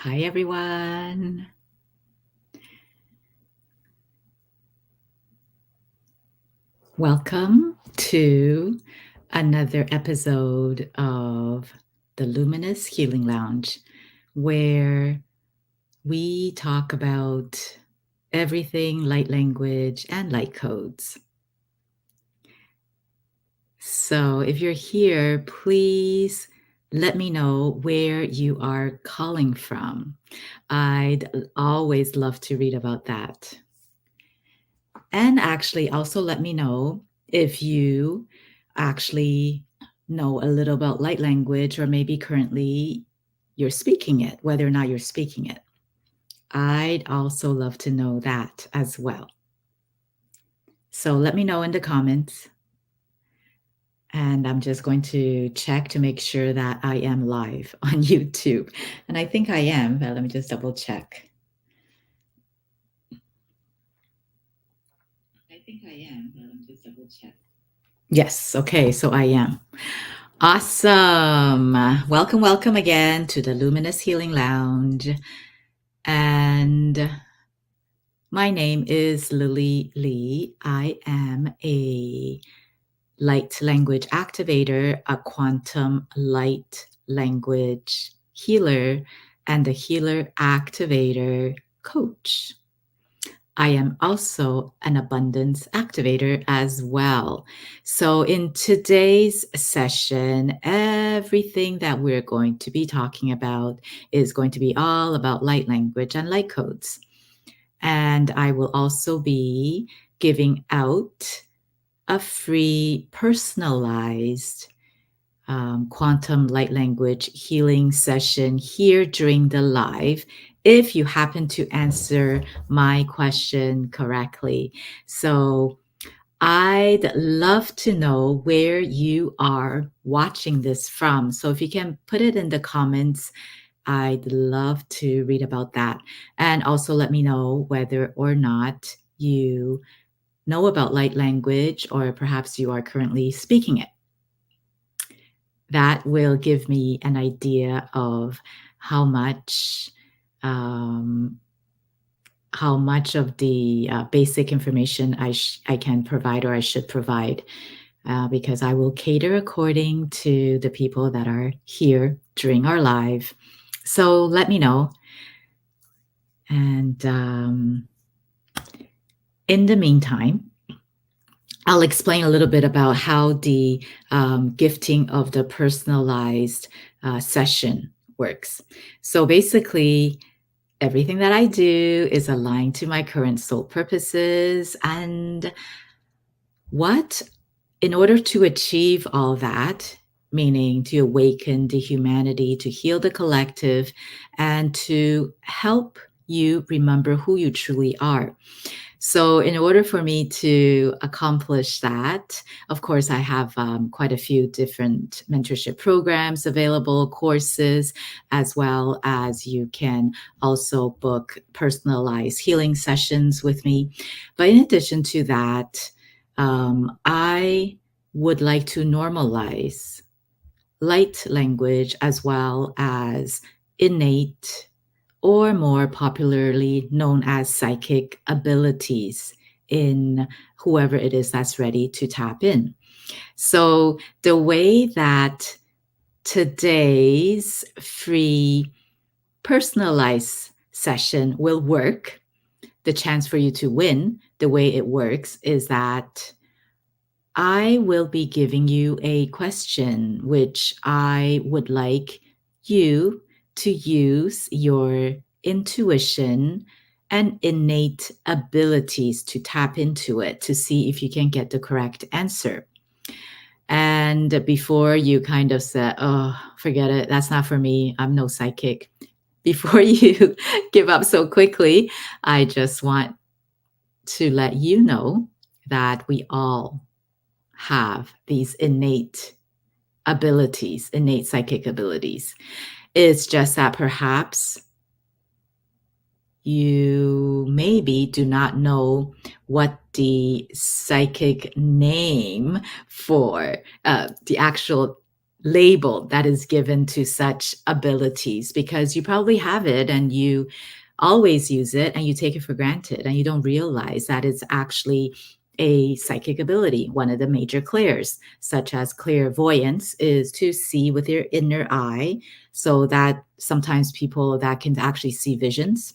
Hi, everyone. Welcome to another episode of the Luminous Healing Lounge, where we talk about everything light language and light codes. So if you're here, please let me know where you are calling from. I'd always love to read about that. And actually, also let me know if you actually know a little about light language, or maybe currently you're speaking it, whether or not you're speaking it. I'd also love to know that as well. So let me know in the comments. And I'm just going to check to make sure that I am live on YouTube. And I think I am, but let me just double check. Yes, okay, so I am. Awesome. Welcome again to the Luminous Healing Lounge. And my name is Lily Lee. I am a light language activator, a quantum light language healer, and a healer activator coach. I am also an abundance activator as well. So, in today's session, everything that we're going to be talking about is going to be all about light language and light codes. And I will also be giving out a free personalized quantum light language healing session here during the live if you happen to answer my question correctly. So I'd love to know where you are watching this from. So if you can put it in the comments, I'd love to read about that. And also let me know whether or not you know about light language, or perhaps you are currently speaking it. That will give me an idea of how much of the basic information I can provide, or I should provide, because I will cater according to the people that are here during our live. So let me know. And in the meantime, I'll explain a little bit about how the gifting of the personalized session works. So basically, everything that I do is aligned to my current soul purposes. And in order to achieve all that, meaning to awaken the humanity, to heal the collective, and to help you remember who you truly are. So in order for me to accomplish that, of course, I have quite a few different mentorship programs available, courses, as well as you can also book personalized healing sessions with me. But in addition to that, I would like to normalize light language as well as innate, or more popularly known as psychic abilities, in whoever it is that's ready to tap in. So the way that today's free personalized session will work, the chance for you to win, the way it works is that I will be giving you a question, which I would like you to use your intuition and innate abilities to tap into it to see if you can get the correct answer. And before you kind of say, oh, forget it, that's not for me, I'm no psychic. Before you give up so quickly, I just want to let you know that we all have these innate abilities, innate psychic abilities. It's just that perhaps you maybe do not know what the psychic name for the actual label that is given to such abilities, because you probably have it and you always use it and you take it for granted and you don't realize that it's actually a psychic ability. One of the major clairs, such as clairvoyance, is to see with your inner eye, so that sometimes people that can actually see visions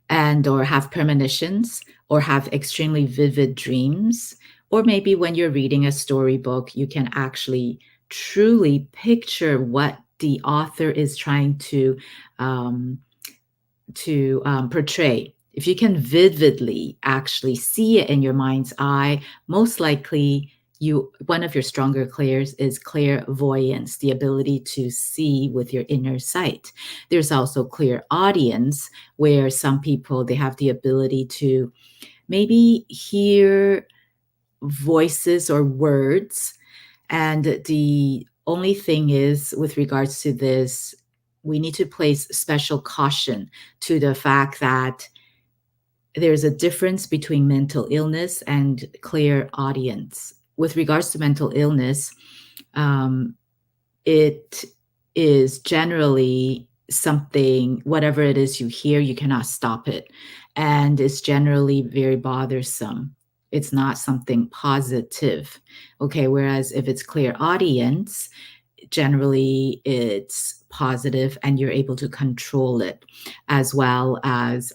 and or have premonitions or have extremely vivid dreams, or maybe when you're reading a storybook you can actually truly picture what the author is trying um, to portray. If you can vividly actually see it in your mind's eye, most likely one of your stronger clairs is clairvoyance, the ability to see with your inner sight. There's also clairaudience, where some people, they have the ability to maybe hear voices or words. And the only thing is, with regards to this, we need to place special caution to the fact that there's a difference between mental illness and clairaudience. With regards to mental illness, um, it is generally something, whatever it is you hear, you cannot stop it. And it's generally very bothersome. It's not something positive. Okay. Whereas if it's clairaudience, generally it's positive and you're able to control it, as well as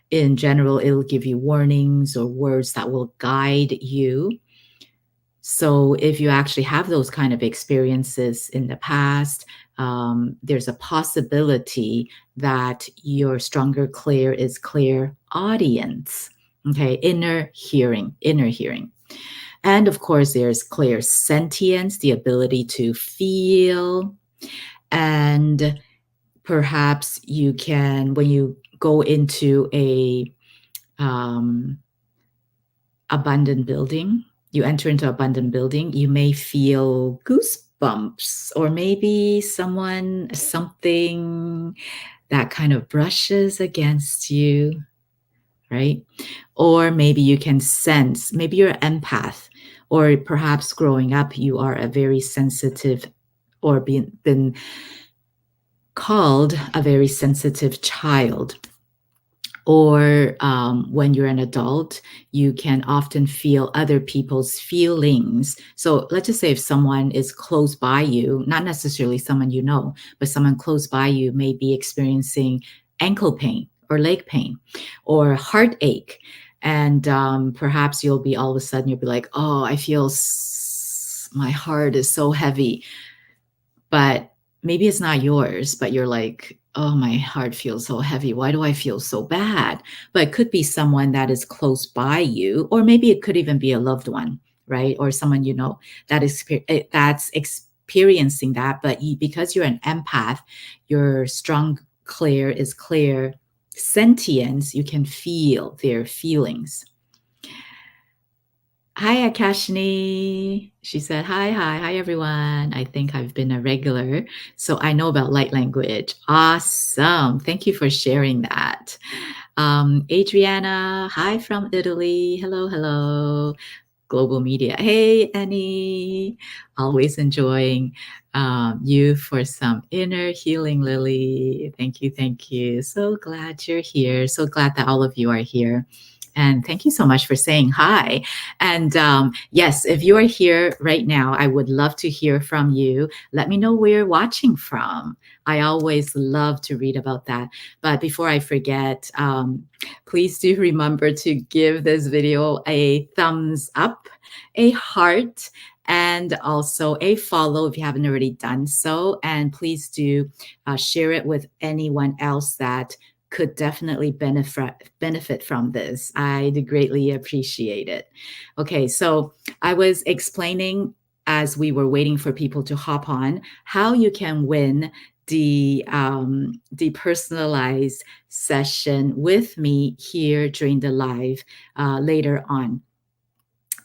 in general, it'll give you warnings or words that will guide you. So if you actually have those kind of experiences in the past, there's a possibility that your stronger clair is clairaudience. Okay, inner hearing, inner hearing. And of course, there's clairsentience, the ability to feel. And perhaps you can, when you go into a abandoned building, you enter into abandoned building, you may feel goosebumps, or maybe something that kind of brushes against you, right? Or maybe you can sense, maybe you're an empath, or perhaps growing up you are a very sensitive, or been called a very sensitive child. Or when you're an adult, you can often feel other people's feelings. So let's just say if someone is close by you, not necessarily someone you know, but someone close by you may be experiencing ankle pain or leg pain or heartache. And perhaps you'll be, all of a sudden, you'll be like, oh, I feel my heart is so heavy. But maybe it's not yours, but you're like, oh, my heart feels so heavy. Why do I feel so bad? But it could be someone that is close by you, or maybe it could even be a loved one, right? Or someone you know that's experiencing that. But because you're an empath, your strong clair is clair sentience. You can feel their feelings. Hi, Akashni. She said, hi, everyone. I think I've been a regular, so I know about light language. Awesome. Thank you for sharing that. Adriana, hi from Italy. Hello. Global Media. Hey, Annie. Always enjoying you for some inner healing, Lily. Thank you. So glad you're here. So glad that all of you are here. And thank you so much for saying hi. And yes, if you are here right now, I would love to hear from you. Let me know where you're watching from. I always love to read about that. But before I forget, please do remember to give this video a thumbs up, a heart, and also a follow if you haven't already done so. And please do share it with anyone else that could definitely benefit from this. I'd greatly appreciate it. Okay, so I was explaining as we were waiting for people to hop on how you can win the personalized session with me here during the live later on.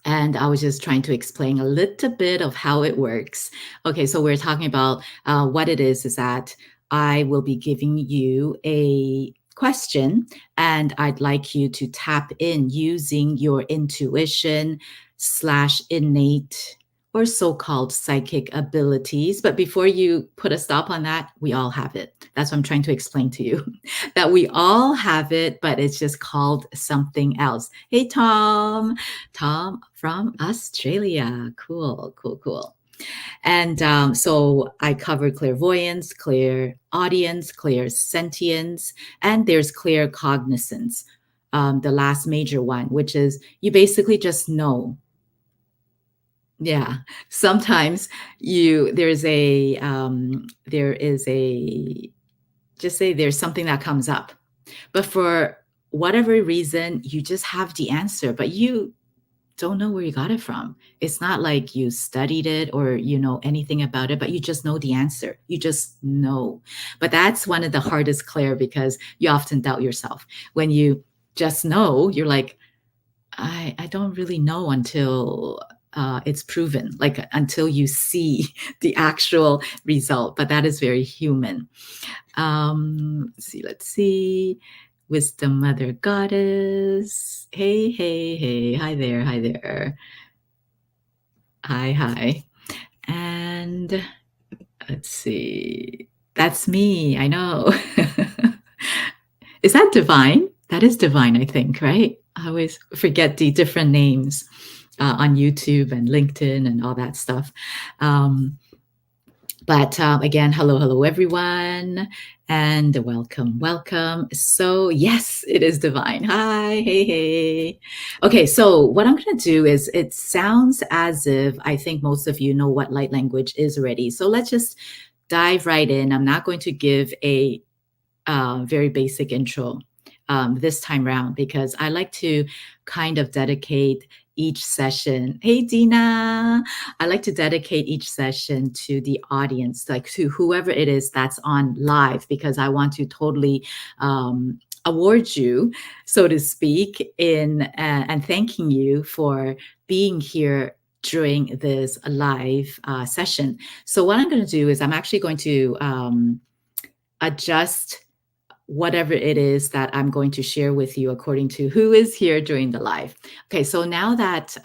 And I was just trying to explain a little bit of how it works. Okay, so we're talking about what it is that I will be giving you a question, and I'd like you to tap in using your intuition / innate, or so-called psychic abilities. But before you put a stop on that, we all have it. That's what I'm trying to explain to you, that we all have it, but it's just called something else. Hey, Tom. Tom from Australia. Cool, cool, cool. And so I covered clairvoyance, clear audience, clear sentience, and there's clear cognizance, the last major one, which is you basically just know. Yeah. Sometimes there is a, just say there's something that comes up, but for whatever reason, you just have the answer, but you don't know where you got it from. It's not like you studied it or you know anything about it, but you just know the answer. You just know. But that's one of the hardest, Claire, because you often doubt yourself. When you just know, you're like, I don't really know until it's proven, like until you see the actual result. But that is very human. Let's see. Wisdom Mother Goddess. Hey, hey, hey. Hi there. Hi there. Hi, hi. And let's see. That's me. I know. Is that divine? That is divine, I think, right? I always forget the different names on YouTube and LinkedIn and all that stuff. But again, hello, hello, everyone, and welcome, welcome. So, yes, it is divine. Hi, hey, hey. Okay, so what I'm going to do is it sounds as if I think most of you know what light language is already. So, let's just dive right in. I'm not going to give a very basic intro this time around because I like to kind of dedicate each session. Hey, Dina. I like to dedicate each session to the audience, like to whoever it is that's on live, because I want to totally award you, so to speak, in and thanking you for being here during this live session. So what I'm going to do is I'm actually going to adjust whatever it is that I'm going to share with you according to who is here during the live. Okay, so now that,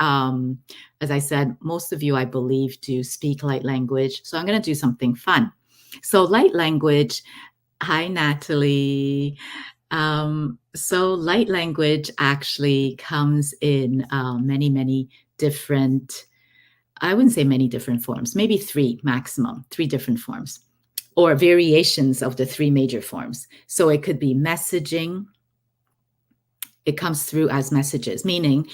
as I said, most of you, I believe, do speak light language. So I'm going to do something fun. So light language, hi, Natalie. So light language actually comes in many, many different, I wouldn't say many different forms, maybe three maximum, three different forms, or variations of the three major forms. So it could be messaging. It comes through as messages, meaning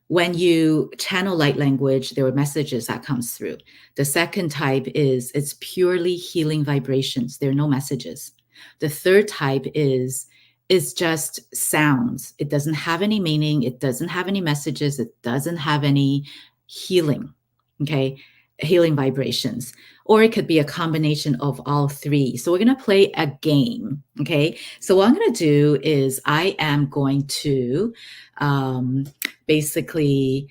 when you channel light language, there are messages that comes through. The second type is it's purely healing vibrations. There are no messages. The third type is just sounds. It doesn't have any meaning. It doesn't have any messages. It doesn't have any healing. Okay, healing vibrations. Or it could be a combination of all three. So we're going to play a game. Okay, so what I'm going to do is I am going to basically,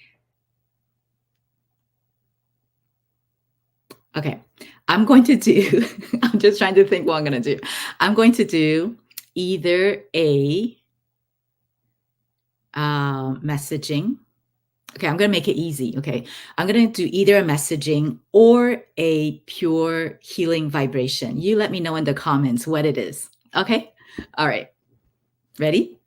okay, I'm going to do, I'm just trying to think what I'm going to do. I'm going to do either a messaging. Okay, I'm going to make it easy. Okay, I'm going to do either a messaging or a pure healing vibration. You let me know in the comments what it is. Okay, all right, ready?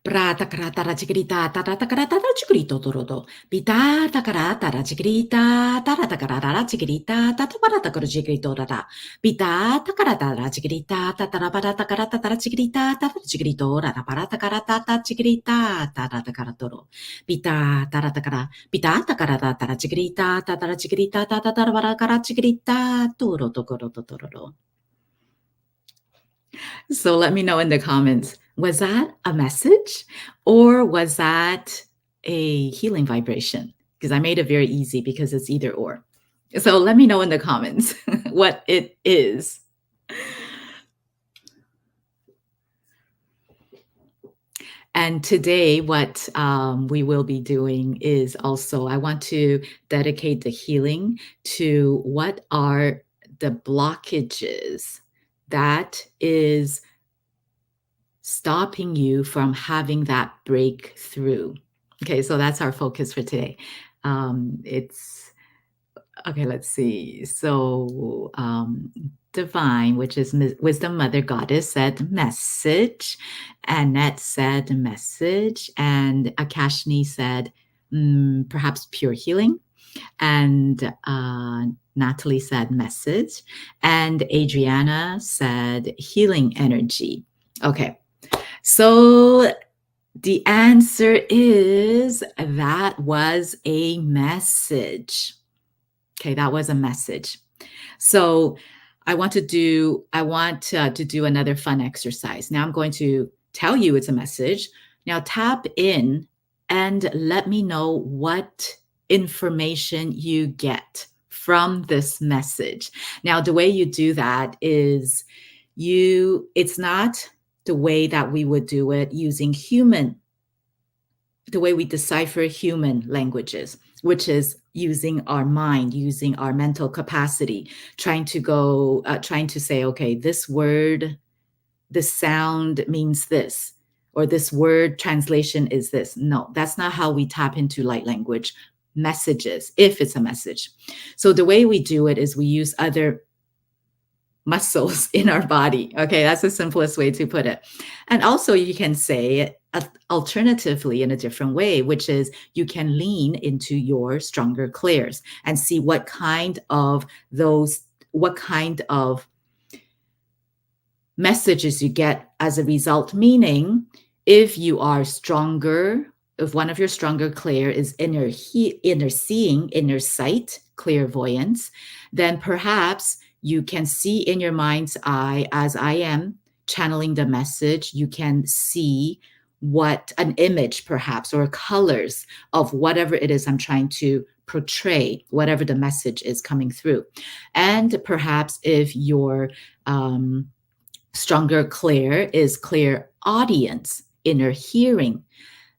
Prata karata rachikrita tarata karata rachikrito torodo. Pita takarata rachikrita tarata karata rachikrita tataparata karachikrito rara. Pita takarata rachikrita tataraparata karata rachikrita tarachikrito rara parata karata tachikrita tarata karatoro. Pita tarata kara. Pita takarata rachikrita tatarachikrita tatarabara karachikrita toro tokoro totoro. So let me know in the comments, was that a message or was that a healing vibration? Because I made it very easy because it's either or. So let me know in the comments what it is. And today, what we will be doing is also, I want to dedicate the healing to what are the blockages that is stopping you from having that breakthrough. Okay, so that's our focus for today. It's okay, let's see. So, divine, which is wisdom mother goddess, said message. Annette said message. And Akashni said perhaps pure healing. And Natalie said message. And Adriana said healing energy. Okay, so the answer is that was a message. Okay, that was a message. So I want to do another fun exercise. Now I'm going to tell you it's a message. Now tap in and let me know what information you get from this message. Now the way you do that is it's not the way that we would do it using the way we decipher human languages, which is using our mind, using our mental capacity, trying to say, okay, this word, this sound means this, or this word translation is this. No, that's not how we tap into light language messages, if it's a message. So the way we do it is we use other muscles in our body. Okay, that's the simplest way to put it. And also, you can say alternatively in a different way, which is you can lean into your stronger clairs and see what kind of messages you get as a result. Meaning, if you are stronger, if one of your stronger clair is inner seeing, inner sight, clairvoyance, then perhaps you can see in your mind's eye, as I am channeling the message, you can see what an image perhaps, or colors of whatever it is I'm trying to portray, whatever the message is coming through. And perhaps if your stronger clair is clear audience, inner hearing,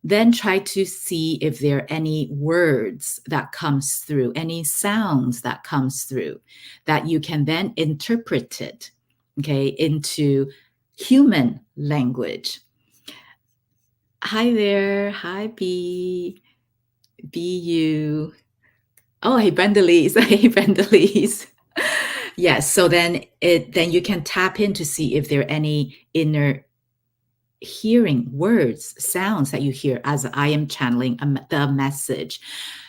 then try to see if there are any words that comes through, any sounds that comes through that you can then interpret it, okay, into human language. Hi there. Hi, BU. Oh, hey, Brenda Lees. Hey, Brenda Lees. Yes, so then you can tap in to see if there are any inner hearing words, sounds that you hear as I am channeling the message.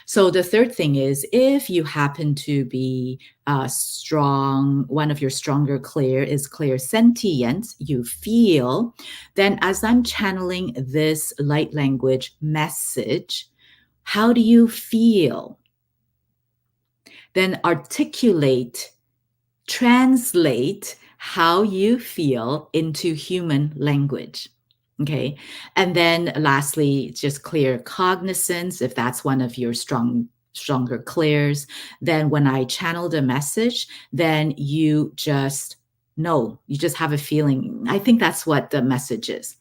So the third thing is, if you happen to be strong, one of your stronger clair is clairsentience, you feel, then as I'm channeling this light language message, how do you feel? Then translate how you feel into human language. Okay. And then lastly, just clear cognizance. If that's one of your stronger clairs, then when I channel the message, then you just know, you just have a feeling. I think that's what the message is.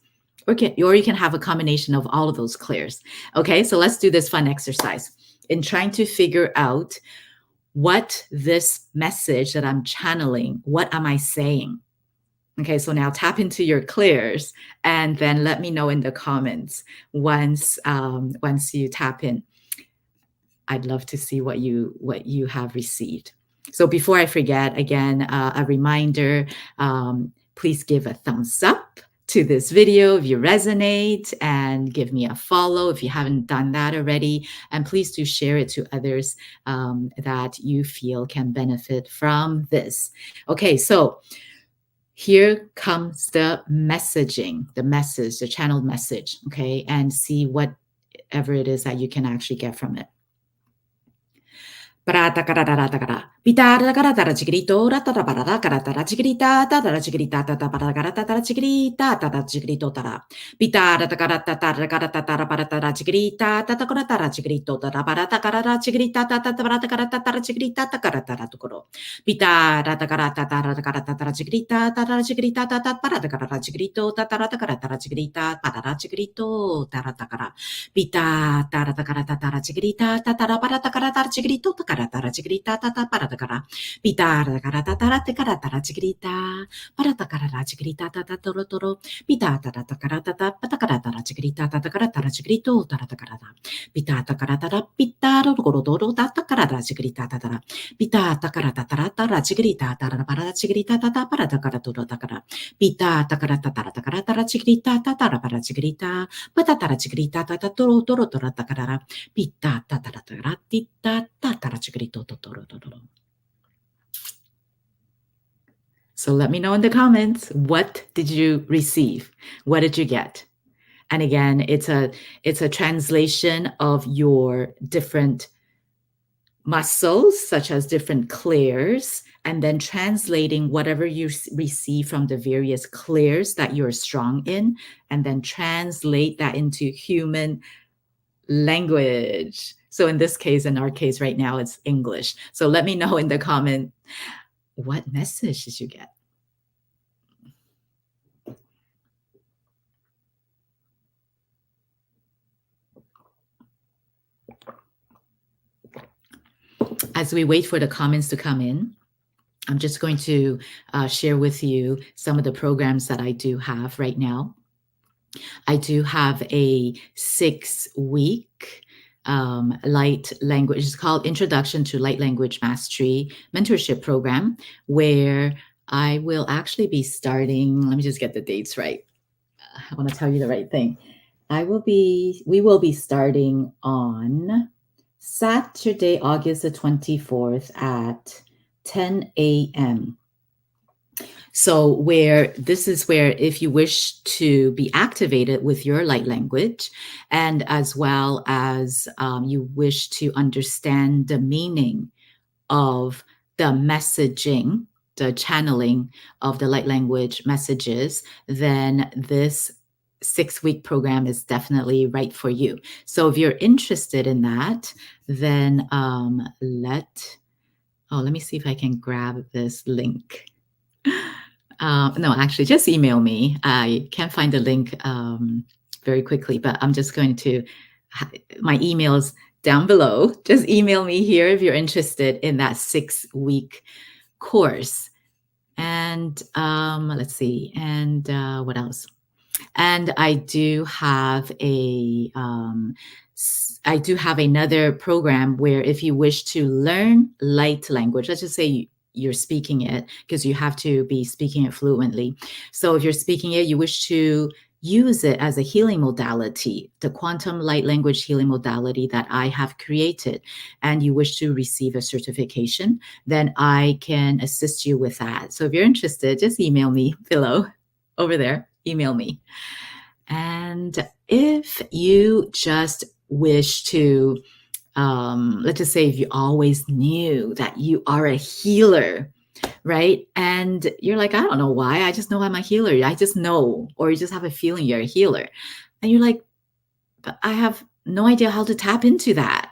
Or you can have a combination of all of those clairs. Okay. So let's do this fun exercise in trying to figure out what this message that I'm channeling, what am I saying? Okay, so now tap into your clairs and then let me know in the comments once you tap in. I'd love to see what you have received. So before I forget, again, a reminder, please give a thumbs up to this video if you resonate, and give me a follow if you haven't done that already. And please do share it to others that you feel can benefit from this. Okay, so here comes the messaging, the channeled message, okay? And see whatever it is that you can actually get from it. Pitara chigrito, ratara paratara chigrita, tatara chigrita, tataparatara chigrita, tata chigrito tara. Pitara taratara paratara chigrita, tataparatara chigrito, tataparatara chigrita, tataparatara chigrita, takaratara tukoro. Pitara taratara chigrita, tatara chigrita, tataparatara chigrito, tataratara chigrita, patara chigrito, taratakara. Pita taratara chigrita, tataraparatara chigrito, karatara chigrita tata paratakara. Pita karatara te karatara chigrita. Paratakara chigrita tata toro toro. Pita tata karatata patakaratara chigrita tata karatara chigrito taratakara. Pita takaratara pita rogodoro tata karatara chigrita tata. Pita takaratara chigrita tara para chigrita tata paratakara takara. Pita takaratara takaratara chigrita tata para chigrita. Patatara chigrita tata toro toro tora takarara. Pita tatara tita tatara chigrito toro toro. So let me know in the comments, what did you receive? What did you get? And again, it's a translation of your different muscles, such as different clears, and then translating whatever you receive from the various clears that you're strong in, and then translate that into human language. So in this case, in our case right now, it's English. So let me know in the comment, what message did you get? As we wait for the comments to come in, I'm just going to share with you some of the programs that I do have right now. I do have a 6-week light language. It's called Introduction to Light Language Mastery mentorship program, where I will actually be starting. Let me just get the dates right. I want to tell you the right thing. We will be starting on Saturday, August the 24th at 10 a.m. So this is where if you wish to be activated with your light language, and as well as you wish to understand the meaning of the messaging, the channeling of the light language messages, then this 6-week program is definitely right for you. So if you're interested in that, then let me see if I can grab this link. No, actually, just email me. I can't find the link very quickly, but I'm just going to, my email's down below. Just email me here if you're interested in that 6-week course. And let's see, and what else? And I do have another program where if you wish to learn light language, let's just say you're speaking it, because you have to be speaking it fluently. So if you're speaking it, you wish to use it as a healing modality, the quantum light language healing modality that I have created, and you wish to receive a certification, then I can assist you with that. So if you're interested, just email me below over there. Email me. And if you just wish to, let's just say if you always knew that you are a healer, right? And you're like, I don't know why. I just know I'm a healer. I just know, or you just have a feeling you're a healer. And you're like, but I have no idea how to tap into that.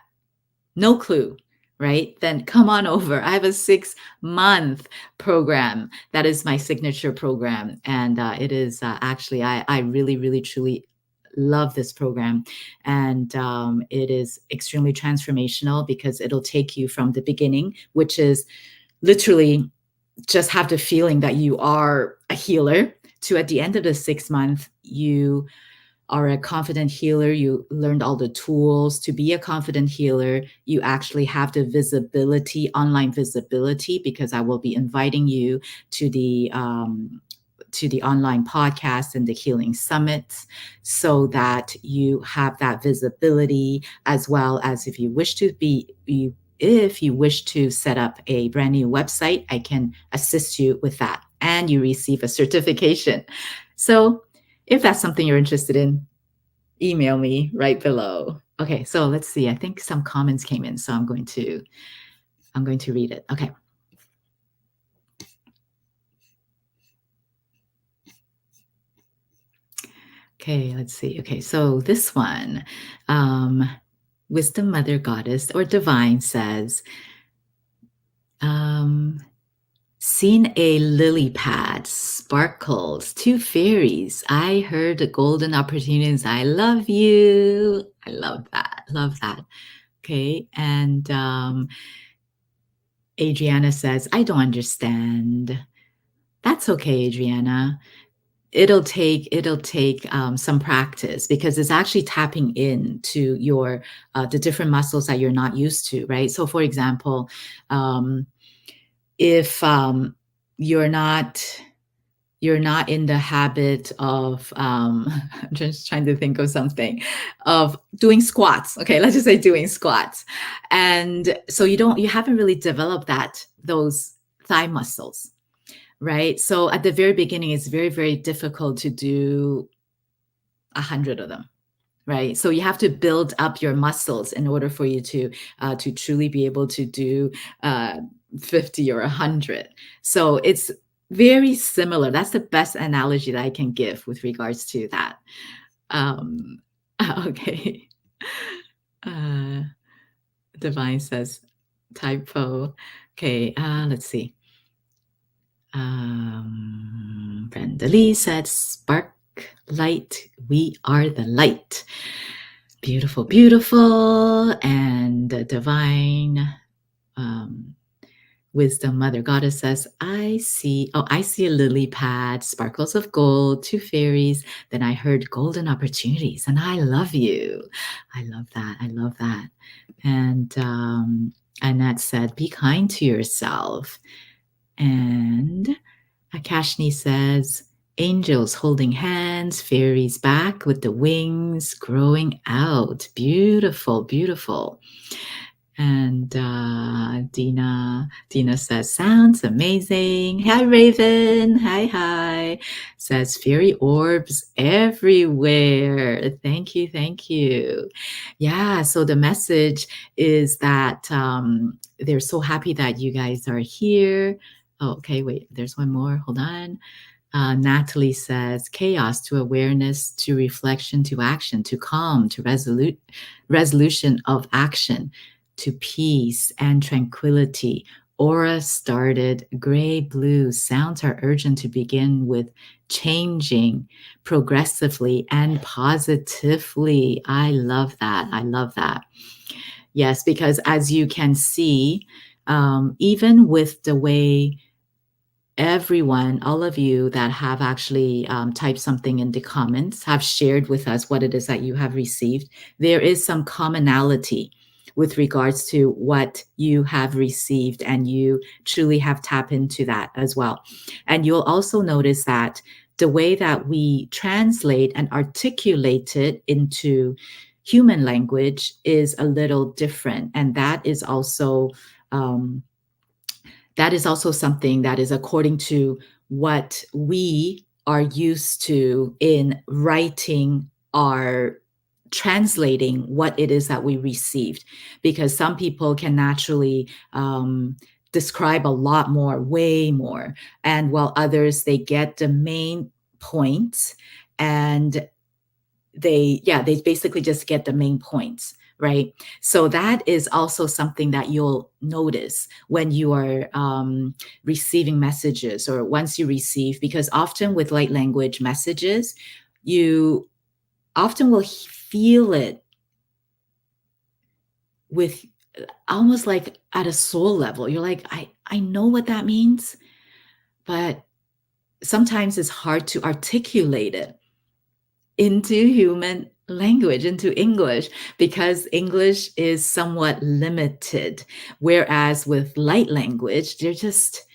No clue, right? Then come on over. I have a 6-month program. That is my signature program. And it is actually, I really, really, truly love this program. And it is extremely transformational because it'll take you from the beginning, which is literally just have the feeling that you are a healer, to at the end of the 6 month, you are a confident healer. You learned all the tools to be a confident healer. You actually have the visibility, online visibility, because I will be inviting you to the online podcast and the healing summits, so that you have that visibility, as well as if you wish to set up a brand new website, I can assist you with that, and you receive a certification. So if that's something you're interested in, email me right below. Okay, so let's see. I think some comments came in, so I'm going to read it. Okay. Okay, let's see. Okay, so this one, Wisdom Mother Goddess or Divine says, seen a lily pad, sparkles, 2 fairies. I heard the golden opportunities. I love you. I love that. Love that. Okay. And Adriana says, I don't understand. That's okay, Adriana. It'll take some practice, because it's actually tapping into your the different muscles that you're not used to, right? So, for example, if you're not in the habit of I'm just trying to think of something, of doing squats. Okay, let's just say doing squats, and so you haven't really developed those thigh muscles, right? So at the very beginning, it's very, very difficult to do 100 of them, right? So you have to build up your muscles in order for you to truly be able to do 50 or 100. So it's very similar. That's the best analogy that I can give with regards to that. Um, okay. Uh, Divine says typo. Okay, let's see. Brenda Lee said, spark light, we are the light. Beautiful, beautiful. And Divine Wisdom Mother Goddess says, I see a lily pad, sparkles of gold, 2 fairies. Then I heard golden opportunities, and I love you. I love that. I love that. And Annette said, be kind to yourself. And Akashni says, angels holding hands, fairies back with the wings growing out. Beautiful, beautiful. And Dina says, sounds amazing. Hi, Raven. Hi. Says, fairy orbs everywhere. Thank you, thank you. Yeah, so the message is that they're so happy that you guys are here. Oh, okay, wait, there's one more. Hold on. Natalie says, chaos to awareness, to reflection, to action, to calm, to resolution of action, to peace and tranquility. Aura started, gray, blue. Sounds are urgent to begin with changing progressively and positively. I love that. I love that. Yes, because as you can see, even with the way everyone, all of you that have actually typed something in the comments, have shared with us what it is that you have received, there is some commonality with regards to what you have received, and you truly have tapped into that as well. And you'll also notice that the way that we translate and articulate it into human language is a little different. And that is also something that is according to what we are used to in writing or translating what it is that we received, because some people can naturally describe a lot more, way more, and while others, they get the main points, and they basically just get the main points, right? So that is also something that you'll notice when you are receiving messages, or once you receive, because often with light language messages, you often will feel it with almost like at a soul level. You're like, I know what that means, but sometimes it's hard to articulate it into human language, into English, because English is somewhat limited. Whereas with light language, they're just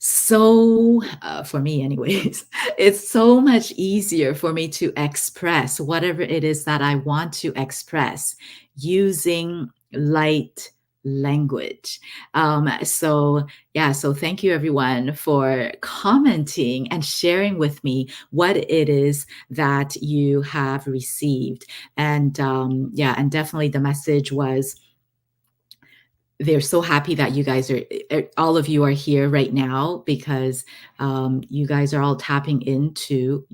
so, for me anyways, it's so much easier for me to express whatever it is that I want to express using light language. So thank you everyone for commenting and sharing with me what it is that you have received. And and definitely the message was, they're so happy that you guys are, all of you are here right now, because you guys are all tapping into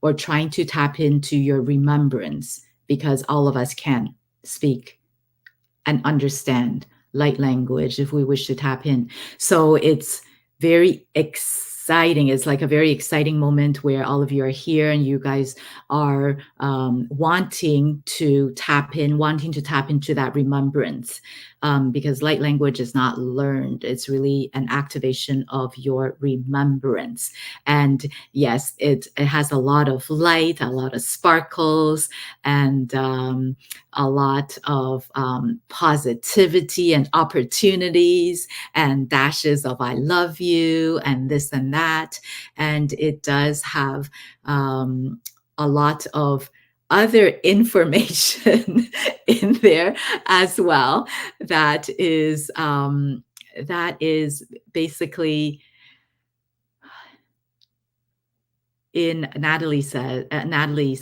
or trying to tap into your remembrance, because all of us can speak and understand light language if we wish to tap in. So it's very exciting. It's like a very exciting moment where all of you are here and you guys are wanting to tap into that remembrance. Because light language is not learned, it's really an activation of your remembrance. And yes, it has a lot of light, a lot of sparkles, and a lot of positivity and opportunities and dashes of I love you and this and that. And it does have a lot of other information in there as well that is basically in Natalie's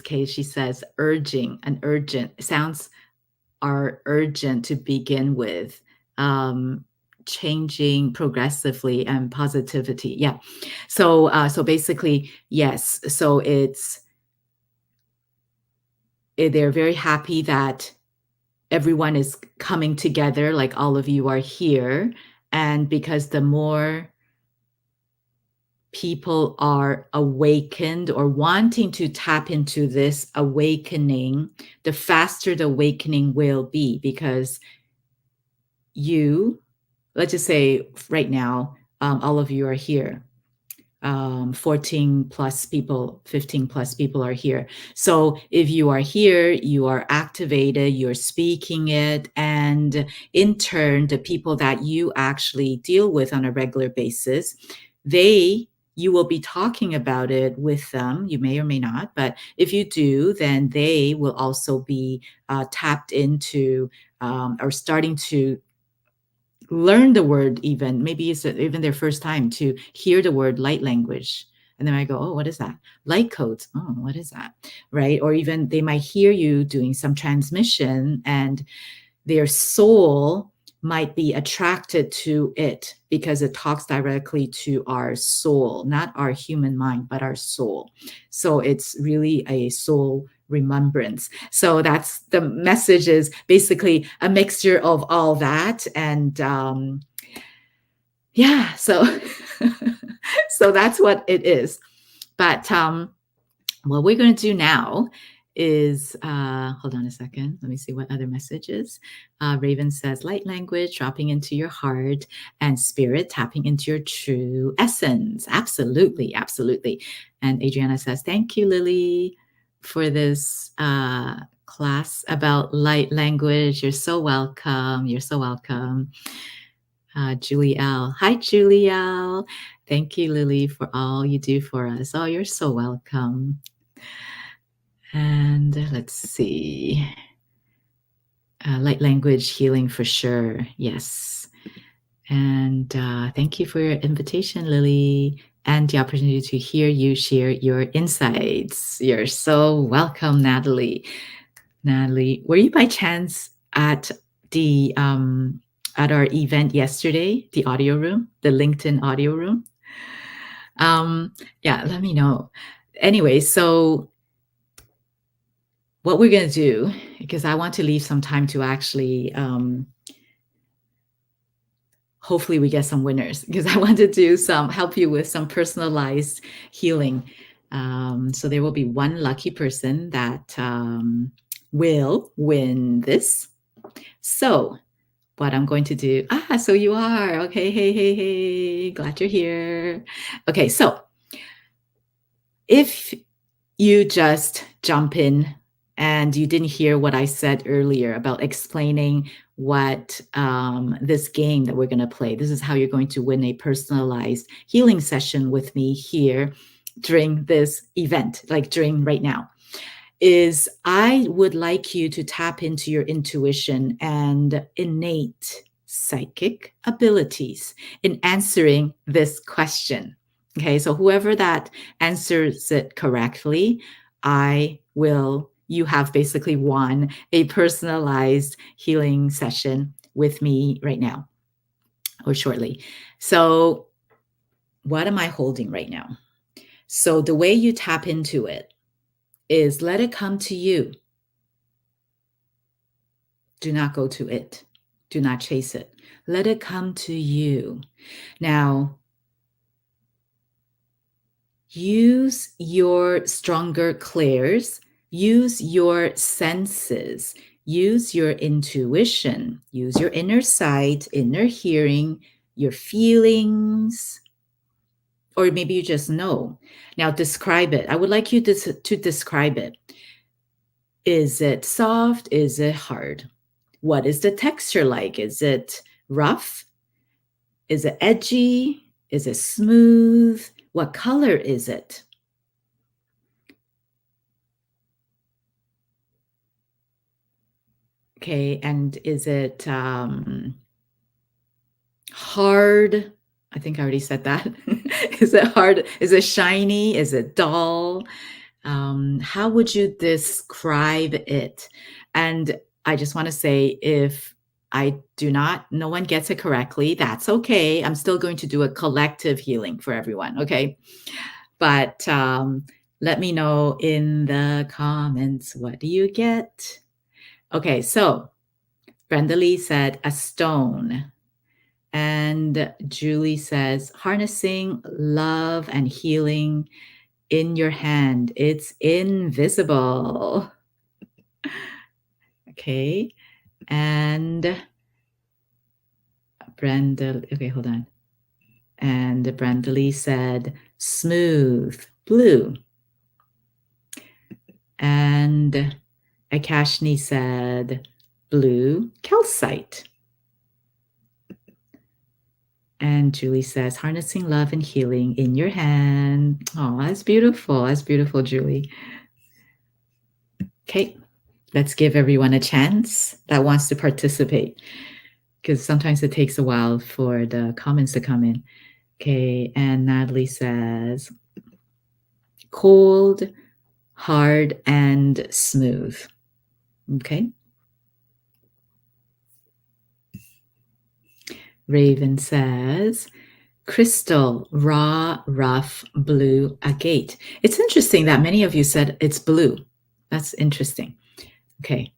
case, she says urgent sounds are urgent to begin with, um, changing progressively and positivity. Yeah. So basically, yes. So they're very happy that everyone is coming together, like all of you are here. And because the more people are awakened or wanting to tap into this awakening, the faster the awakening will be because you, let's just say right now, all of you are here. 14 plus people, 15 plus people are here. So if you are here, you are activated, you're speaking it. And in turn, the people that you actually deal with on a regular basis, you will be talking about it with them. You may or may not, but if you do, then they will also be tapped into or starting to learn the word. Even maybe it's even their first time to hear the word light language, and then I go, oh, what is that? Light codes, oh, what is that? Right? Or even they might hear you doing some transmission and their soul might be attracted to it because it talks directly to our soul, not our human mind, but our soul. So it's really a soul remembrance. So that's the message, is basically a mixture of all that. And yeah, so so that's what it is. But what we're going to do now is hold on a second. Let me see what other messages. Raven says, light language, dropping into your heart, and spirit, tapping into your true essence. Absolutely, absolutely. And Adriana says, thank you, Lily, for this class about light language. You're so welcome. You're so welcome. Julie L. Hi, Julie L. Thank you, Lily, for all you do for us. Oh, you're so welcome. And let's see. Light language healing for sure. Yes. And thank you for your invitation, Lily, and the opportunity to hear you share your insights. You're so welcome, Natalie. Natalie, were you by chance at the at our event yesterday, the audio room, the LinkedIn audio room? Yeah, let me know. Anyway, so what we're going to do, because I want to leave some time to actually, hopefully we get some winners, because I want to do help you with some personalized healing. So there will be one lucky person that will win this. So what I'm going to do, so you are, okay, hey, glad you're here. Okay, so if you just jump in and you didn't hear what I said earlier about explaining what this game that we're going to play, this is how you're going to win a personalized healing session with me here during this event, like during right now, is I would like you to tap into your intuition and innate psychic abilities in answering this question. Okay, so whoever that answers it correctly, you have basically won a personalized healing session with me right now or shortly. So, what am I holding right now? So, the way you tap into it is let it come to you. Do not go to it. Do not chase it. Let it come to you. Now, Use your stronger clairs, use your senses, use your intuition, use your inner sight, inner hearing, your feelings, or maybe you just know. Now describe it. I would like you to describe it. Is it soft? Is it hard? What is the texture like? Is it rough? Is it edgy? Is it smooth? What color is it? Okay, and is it hard? I think I already said that. Is it hard? Is it shiny? Is it dull? How would you describe it? And I just want to say, if no one gets it correctly, that's okay. I'm still going to do a collective healing for everyone, okay? But let me know in the comments, what do you get? Okay, so Brenda Lee said a stone. And Julie says, harnessing love and healing in your hand. It's invisible. Okay. And okay, hold on. And Brenda Lee said, smooth, blue. And Akashni said, blue, calcite. And Julie says, harnessing love and healing in your hand. Oh, that's beautiful. That's beautiful, Julie. Okay, let's give everyone a chance that wants to participate, because sometimes it takes a while for the comments to come in. Okay, and Natalie says, cold, hard, and smooth. Okay. Raven says, crystal, raw, rough, blue, agate. It's interesting that many of you said it's blue. That's interesting. Okay,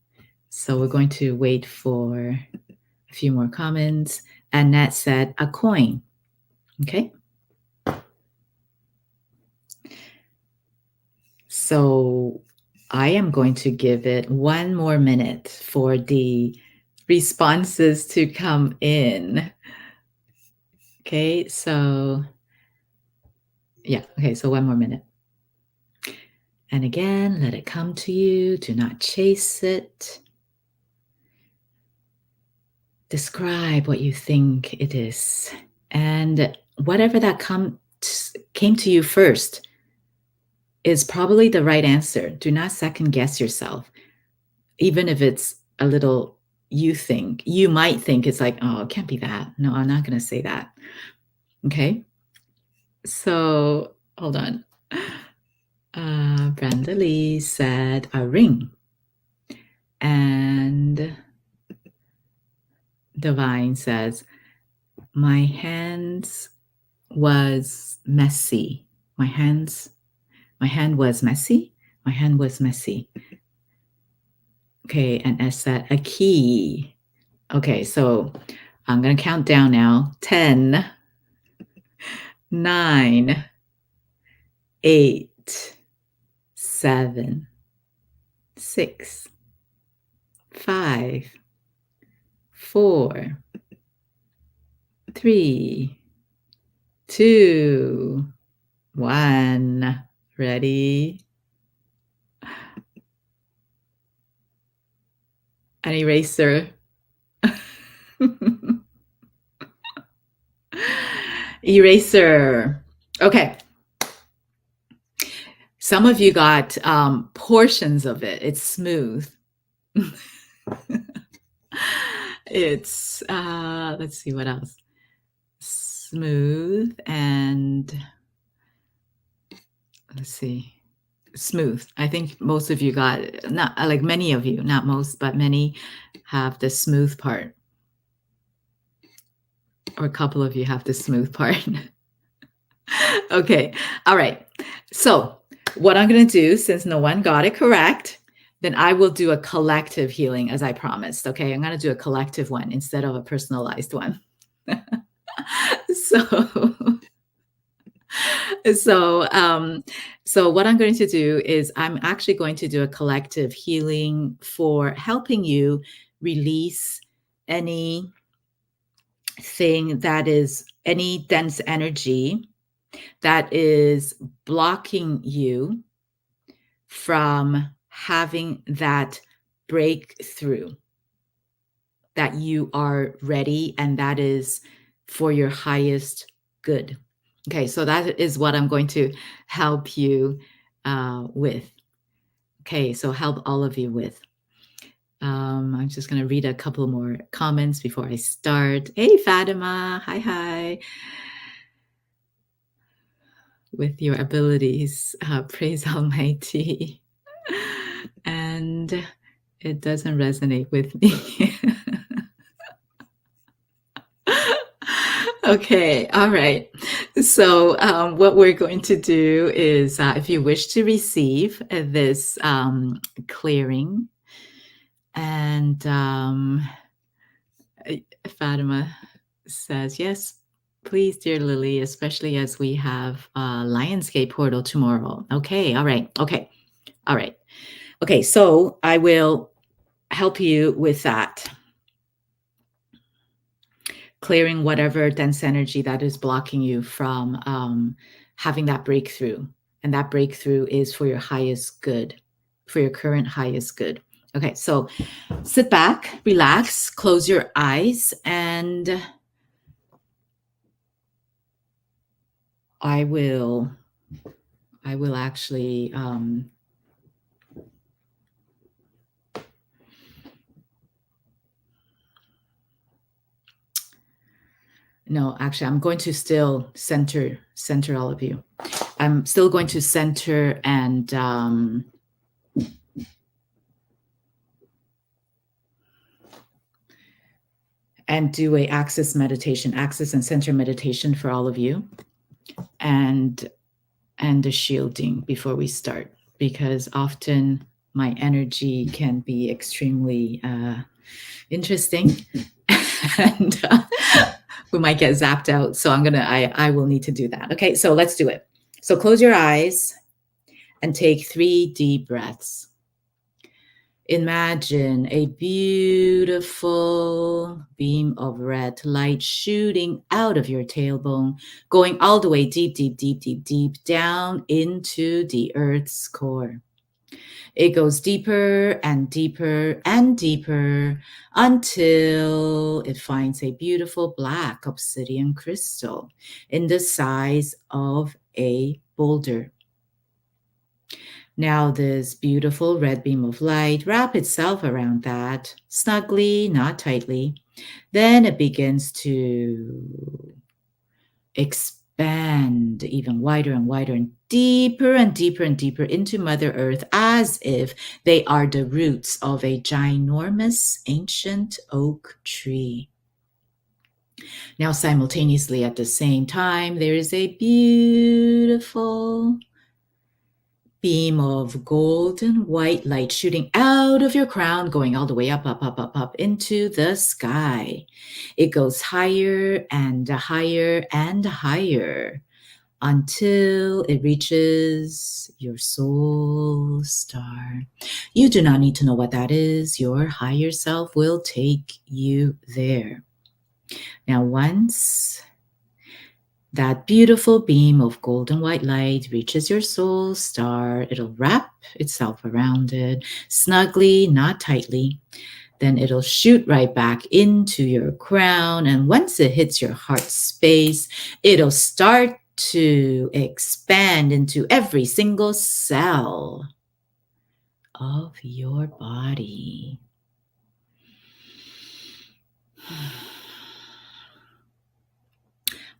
so we're going to wait for a few more comments. Annette said a coin. Okay. So I am going to give it 1 more minute for the responses to come in. Okay, so yeah, okay, so 1 more minute. And again, let it come to you. Do not chase it. Describe what you think it is. And whatever that came to you first is probably the right answer. Do not second guess yourself. Even if it's a little, you might think it's like, oh, it can't be that. No, I'm not going to say that. Okay. So hold on. Brenda Lee said a ring. And Divine says, my hands was messy. My hand was messy. My hand was messy. Okay, and S said a key. Okay, so I'm going to count down now. 10, 9, 8, 7, 6, 5, 4, 3, 2, 1. Ready? An eraser. Eraser. Okay. Some of you got portions of it. It's smooth. It's, let's see what else. Smooth and let's see. Smooth. I think most of you got, not like many of you, not most, but many have the smooth part. Or a couple of you have the smooth part. Okay. All right. So what I'm going to do, since no one got it correct, then I will do a collective healing as I promised. Okay. I'm going to do a collective one instead of a personalized one. So So, so what I'm going to do is I'm actually going to do a collective healing for helping you release anything that is any dense energy that is blocking you from having that breakthrough that you are ready and that is for your highest good. Okay, so that is what I'm going to help you with. Okay, so help all of you with. I'm just going to read a couple more comments before I start. Hey, Fatima. Hi, hi. With your abilities, praise Almighty. And it doesn't resonate with me. Okay, all right. So, what we're going to do is if you wish to receive this clearing, and Fatima says, yes, please, dear Lily, especially as we have Lionsgate portal tomorrow. Okay, all right. Okay, all right. Okay, so I will help you with that. Clearing whatever dense energy that is blocking you from having that breakthrough. And that breakthrough is for your highest good, for your current highest good. Okay, so sit back, relax, close your eyes, and I will actually no, actually, I'm going to still center all of you. I'm still going to center and do a access and center meditation for all of you, and the shielding before we start, because often my energy can be extremely interesting, and we might get zapped out. So I will need to do that. Okay, so let's do it. So close your eyes and take 3 deep breaths. Imagine a beautiful beam of red light shooting out of your tailbone, going all the way deep, deep, deep, deep, deep down into the earth's core. It goes deeper and deeper and deeper until it finds a beautiful black obsidian crystal in the size of a boulder. Now this beautiful red beam of light wraps itself around that, snugly, not tightly. Then it begins to expand even wider and wider and deeper and deeper and deeper into Mother Earth, as if they are the roots of a ginormous ancient oak tree. Now simultaneously at the same time, there is a beautiful beam of golden white light shooting out of your crown, going all the way up, up, up, up, up into the sky. It goes higher and higher and higher until it reaches your soul star. You do not need to know what that is. Your higher self will take you there. Now, once that beautiful beam of golden white light reaches your soul star, it'll wrap itself around it snugly, not tightly. Then it'll shoot right back into your crown. And once it hits your heart space, it'll start to expand into every single cell of your body.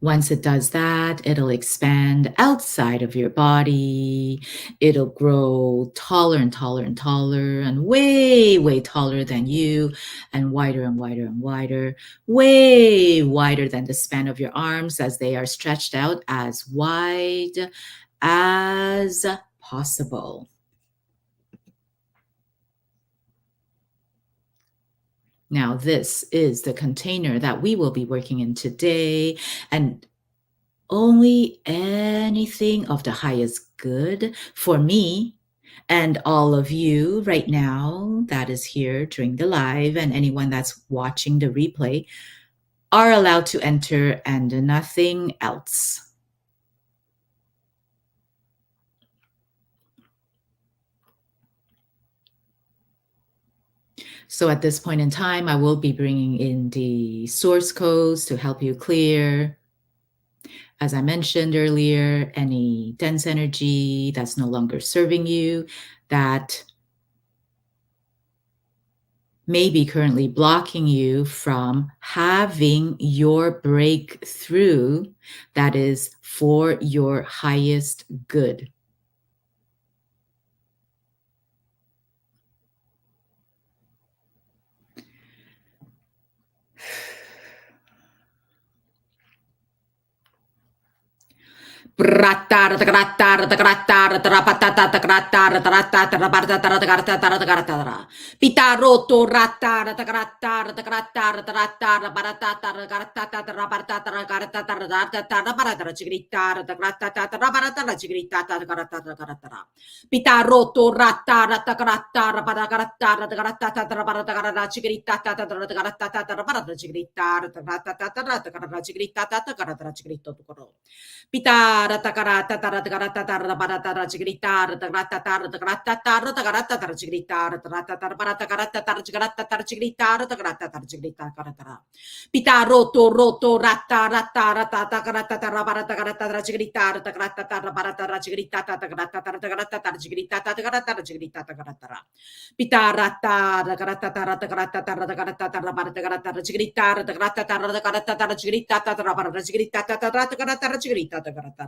Once it does that, it'll expand outside of your body. It'll grow taller and taller and taller and way, way taller than you, and wider and wider and wider, way wider than the span of your arms as they are stretched out as wide as possible. Now, this is the container that we will be working in today. And only anything of the highest good for me and all of you right now that is here during the live and anyone that's watching the replay are allowed to enter and nothing else. So at this point in time, I will be bringing in the source codes to help you clear. As I mentioned earlier, any dense energy that's no longer serving you, that may be currently blocking you from having your breakthrough that is for your highest good. Pitaroto ratara tagrattara tagrattara tagrattara baratata garatata baratata garatata ratata baratara cigritara tagrattata baratara cigritata garatata garatara pitaroto ratara tagrattara baragaratara garatata baratara cigritata garatata baratara cigritara tagrattata garatara cigritata garatara cigrito Pitara takarata tara takarata tara para tara chigritara takarata tara takarata tara takarata tara chigritara tarata tara para takarata tara chigrata tara chigritara takarata tara chigrita karatara pitaro to roto rata rata rata takarata tara para takarata tara chigritara takarata tara para tara chigrita takarata tara takarata tara chigrita takarata tara chigrita takaratara pitarata takarata tara takarata tara takarata tara para takarata tara chigritara takarata tara takarata tara chigrita tara para chigrita tara takarata chigrita takarata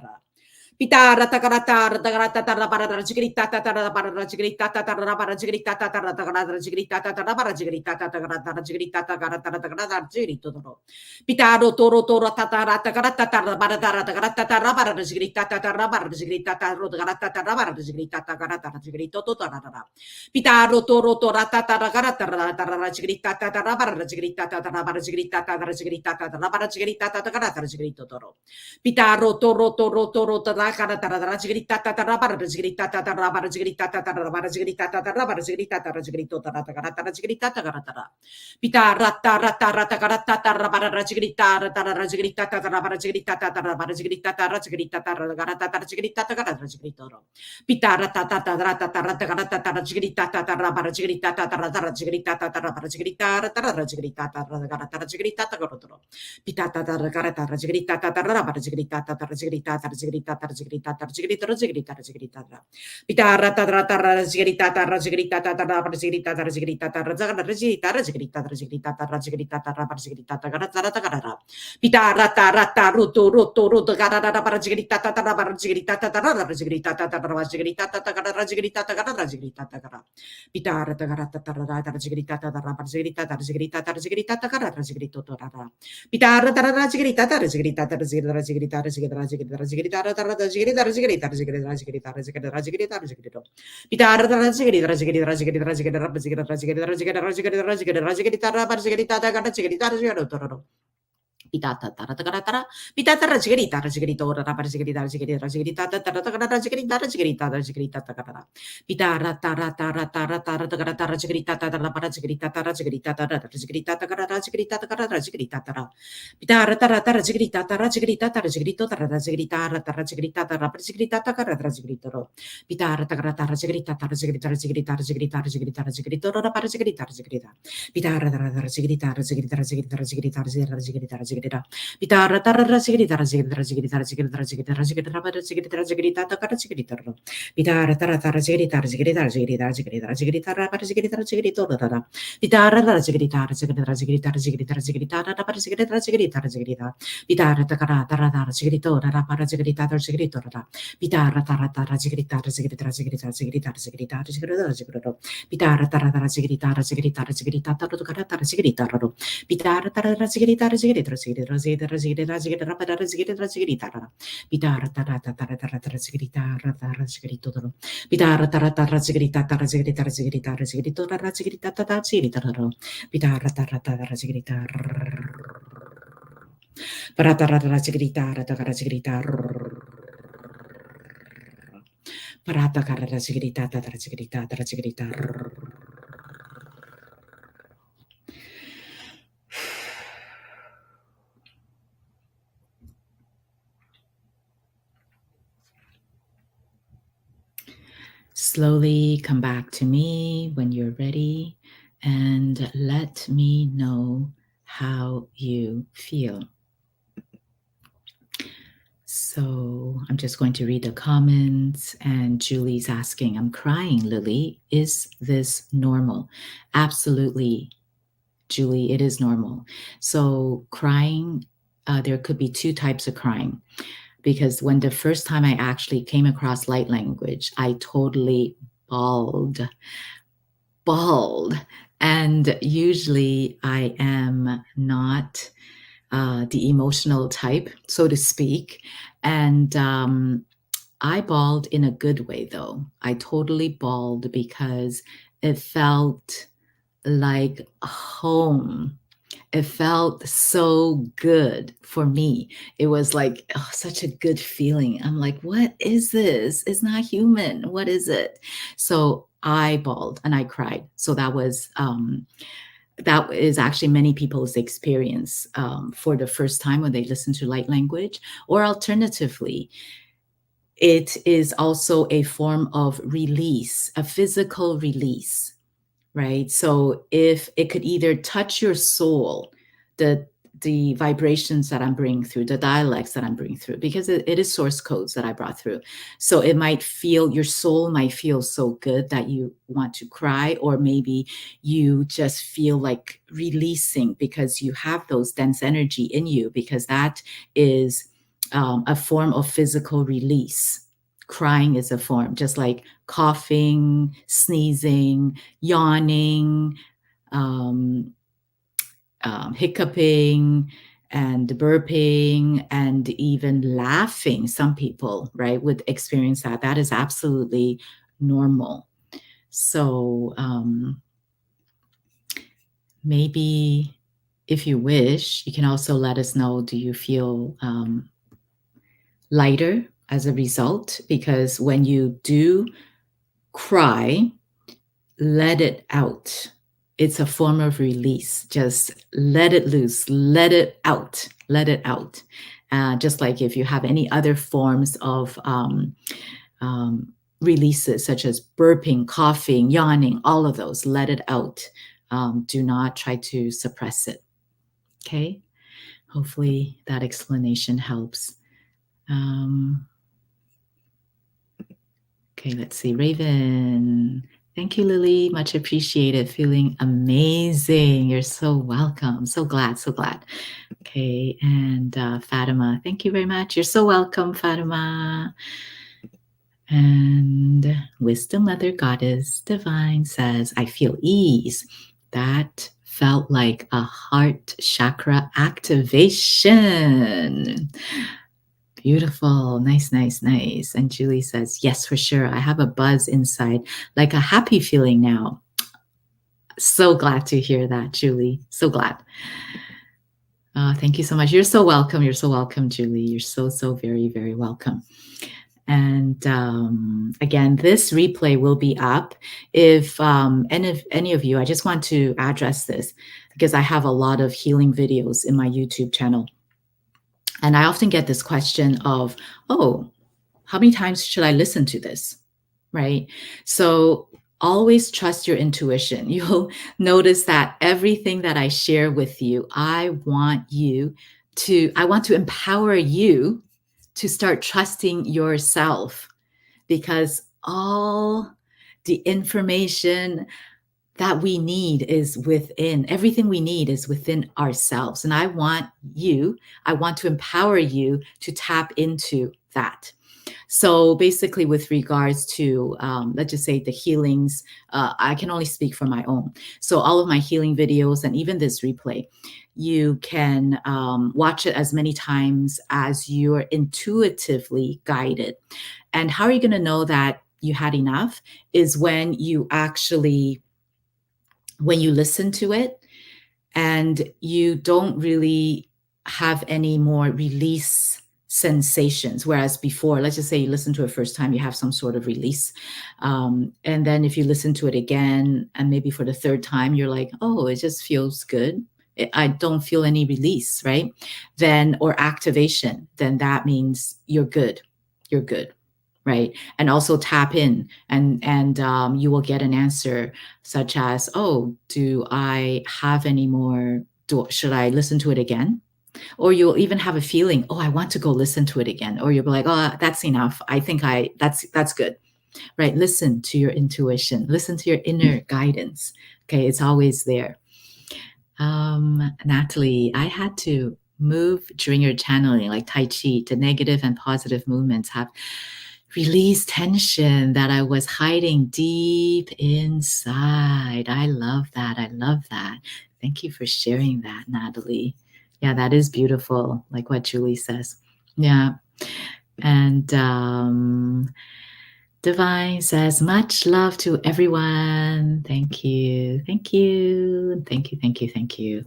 Pitara takarata takarata tara para chigrita tara para chigrita tara para chigrita tara takarata chigrita tara para chigrita takarata chigrita takarata takarata chigrito toro Pitaro toro toro tatara takarata tara para takarata tara para chigrita tara para chigrita tara takarata tara para chigrita takarata chigrito tara Pitaro toro tora tatara karata tara chigrita tara para chigrita tara para chigrita tara chigrita tara para chigrita takarata chigrito toro Pitaro toro toro toro tara kara tara tara chigrita tara para chigrita tara para chigrita tara para chigrita tara para chigrita tara chigrito tara tara chigrita tara tara Pitara tara tara tara tara para chigrita tara chigrita tara para chigrita tara para chigrita tara chigrita tara kara tara chigrita tara chigrito Pitara tata tara tara tara tara chigrita tara para chigrita tara tara chigrita tara para chigrita tara chigrita tara tara chigrita tara Pitata tara kara tara chigrita tara para chigrita tara chigrita tara chigrita tara chigrita tara chigrita tara chigrita tara chigrita tara Pitara tara tara chigrita tara chigrita tara para chigrita tara chigrita tara tara chigrita tara chigrita tara chigrita tara chigrita tara para chigrita tara tara tara Pitara tara tara ruto kara tara para chigrita tara para chigrita tara para chigrita tara para chigrita tara chigrita tara chigrita tara Pitara tara tara tara chigrita tara para chigrita tara chigrita tara chigrita tara chigrito tara Pitara tara chigrita tara chigrita tara chigrita chigrita chigrita chigrita chigrita tara chigrita chigrita chigrita chigrita chigrita chigrita chigrita Pitara tara chigrita chigrita chigrita chigrita chigrita chigrita chigrita chigrita chigrita para chigrita tara chigrita chigrita Pitata tara tara tara pitata rajigirita rajigirita ora rapa rajigirita rajigirita rajigirita tara tara rajigirita rajigirita rajigirita tara pitara tara tara tara tara tara tara rajigirita tara rapa rajigirita tara rajigirita tara rajigirita tara rajigirita tara rajigirita tara pitara tara tara rajigirita tara rajigirita tara rajigirita tara rajigirita tara rajigirita tara rapa rajigirita tara rajigirita ro pitara tara tara rajigirita tara rajigirita rajigirita rajigirita rajigirita rajigirita ora rapa rajigirita rajigirita pitara tara tara rajigirita rajigirita rajigirita rajigirita rajigirita rajigirita Pitara tarra sigirita sigirita sigirita sigirita sigirita sigirita para sigirita sigirita takara sigirita Pitara tarra tarra sigirita sigirita sigirita sigirita sigirita para sigirita sigirita tarra Pitara tarra sigirita sigirita sigirita sigirita sigirita para sigirita sigirita sigirita Pitara takara tarra tarra sigirita tarra para sigirita sigirita tarra Pitara tarra tarra sigirita sigirita sigirita sigirita sigirita sigirita sigirita Pitara tarra tarra sigirita sigirita sigirita tarra takara tarra sigirita Pitara tarra sigirita sigirita sigirita sigirita para sigirita sigirita Pitara tarra tarra tarra tarra sigirita tarra sigirita Pitara tarra tarra sigirita tarra sigirita sigirita sigirita tarra sigirita tarra sigirita Pitara tarra tarra sigirita Parata chiquitita, rata chiquitita. Parata carata chiquitita, tata chiquitita, tata chiquitita. Slowly come back to me when you're ready and let me know how you feel. So I'm just going to read the comments, and Julie's asking, I'm crying, Lily. Is this normal? Absolutely, Julie, it is normal. So crying, there could be two types of crying. Because when the first time I actually came across light language, I totally bawled. And usually I am not the emotional type, so to speak. And I bawled in a good way, though. I totally bawled because it felt like home. It felt so good for me. It was like such a good feeling. I'm like, what is this? It's not human. What is it? So I bawled and I cried. So that is actually many people's experience for the first time when they listen to light language. Or alternatively, it is also a form of release, a physical release, right? So if it could either touch your soul, the vibrations that I'm bringing through, the dialects that I'm bringing through, because it is source codes that I brought through. So it might feel, your soul might feel so good that you want to cry, or maybe you just feel like releasing because you have those dense energy in you, because that is a form of physical release. Crying is a form, just like coughing, sneezing, yawning, um, hiccuping, and burping, and even laughing. Some people, right, would experience that. That is absolutely normal. So maybe if you wish, you can also let us know, do you feel lighter as a result? Because when you do cry, let it out. It's a form of release. Just let it loose, let it out, let it out. Just like if you have any other forms of releases, such as burping, coughing, yawning, all of those, let it out. Do not try to suppress it. Okay? Hopefully that explanation helps. Okay, let's see. Raven. Thank you, Lily. Much appreciated. Feeling amazing. You're so welcome. So glad, so glad. Okay, and Fatima, thank you very much. You're so welcome, Fatima. And Wisdom Mother Goddess Divine says, I feel ease. That felt like a heart chakra activation. Beautiful. Nice, nice, nice. And Julie says, yes, for sure. I have a buzz inside, like a happy feeling now. So glad to hear that, Julie. So glad. Thank you so much. You're so welcome. You're so welcome, Julie. You're so, so very, very welcome. And again, this replay will be up. If any of you, I just want to address this because I have a lot of healing videos in my YouTube channel. And I often get this question of, oh, how many times should I listen to this? Right? So always trust your intuition. You'll notice that everything that I share with you, I want to empower you to start trusting yourself, because all the information that we need is within. Everything we need is within ourselves. And I want to empower you to tap into that. So basically, with regards to, let's just say the healings, I can only speak for my own. So all of my healing videos and even this replay, you can watch it as many times as you're intuitively guided. And how are you going to know that you had enough is when you listen to it and you don't really have any more release sensations, whereas before, let's just say you listen to it first time, you have some sort of release, and then if you listen to it again and maybe for the third time, you're like, oh, it just feels good, I don't feel any release, right? Then, or activation, then that means you're good, right? And also tap in, and you will get an answer such as, oh, do I have any more, should I listen to it again? Or you'll even have a feeling, oh, I want to go listen to it again. Or you'll be like, oh, that's enough, I think that's good, right? Listen to your intuition, listen to your inner guidance. Okay, it's always there. Natalie, I had to move during your channeling, like Tai Chi. The negative and positive movements have released tension that I was hiding deep inside. I love that. I love that. Thank you for sharing that, Natalie. Yeah, that is beautiful, like what Julie says. Yeah. And Divine says, much love to everyone. Thank you. Thank you. Thank you. Thank you. Thank you.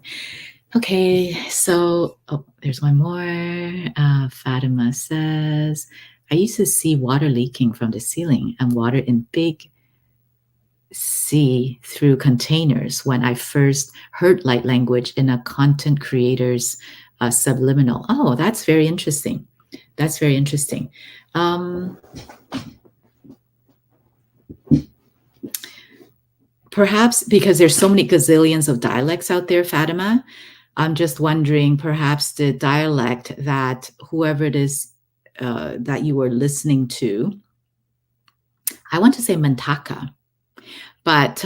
Okay, so, oh, there's one more. Fatima says, I used to see water leaking from the ceiling and water in big sea through containers when I first heard light language in a content creator's subliminal. Oh, that's very interesting. That's very interesting. Perhaps because there's so many gazillions of dialects out there, Fatima, I'm just wondering, perhaps the dialect that whoever it is that you were listening to, I want to say Mantaka, but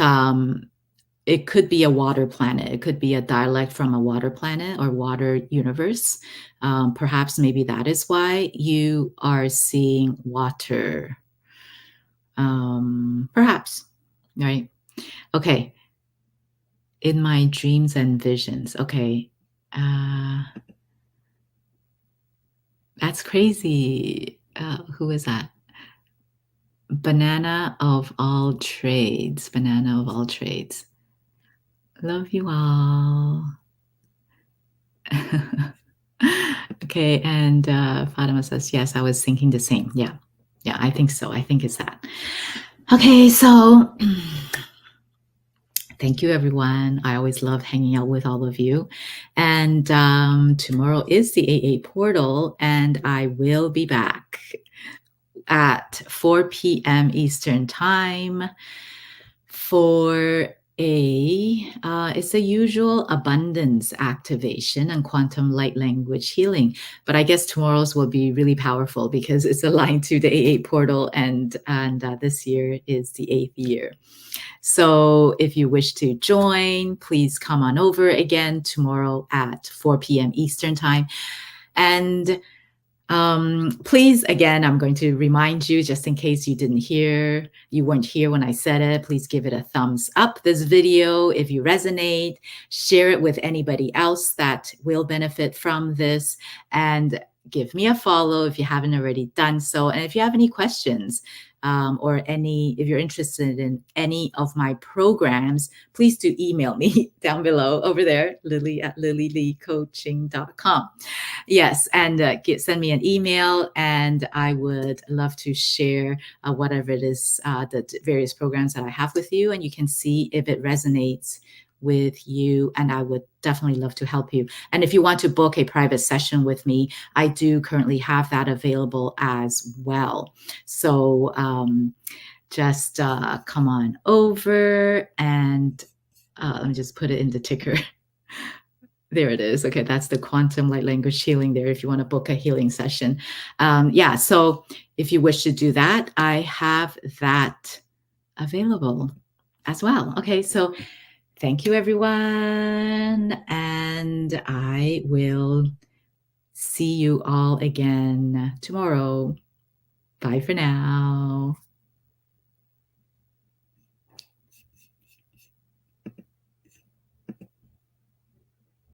it could be a water planet. It could be a dialect from a water planet or water universe. Perhaps maybe that is why you are seeing water. Perhaps, right? Okay. In my dreams and visions. Okay. That's crazy. Who is that? Banana of all trades. Banana of all trades. Love you all. Okay, and Fatima says, yes, I was thinking the same. Yeah, I think so. I think it's that. Okay, so thank you, everyone. I always love hanging out with all of you. And tomorrow is the AA portal, and I will be back at 4 p.m. Eastern Time for it's a usual abundance activation and quantum light language healing. But I guess tomorrow's will be really powerful because it's aligned to the AA portal, and this year is the 8th year. So if you wish to join, please come on over again tomorrow at 4 p.m. Eastern Time. And please, again, I'm going to remind you, just in case you weren't here when I said it, please give it a thumbs up, this video, if you resonate, share it with anybody else that will benefit from this, and give me a follow if you haven't already done so. And if you have any questions, or if you're interested in any of my programs, please do email me down below over there, lily@lilyleecoaching.com. Yes, and send me an email, and I would love to share whatever it is, the various programs that I have with you, and you can see if it resonates with you, and I would definitely love to help you. And if you want to book a private session with me, I do currently have that available as well. So just come on over, and let me just put it in the ticker. There it is. Okay, that's the quantum light language healing there if you want to book a healing session. Yeah, so if you wish to do that, I have that available as well. Okay, so thank you, everyone, and I will see you all again tomorrow. Bye for now.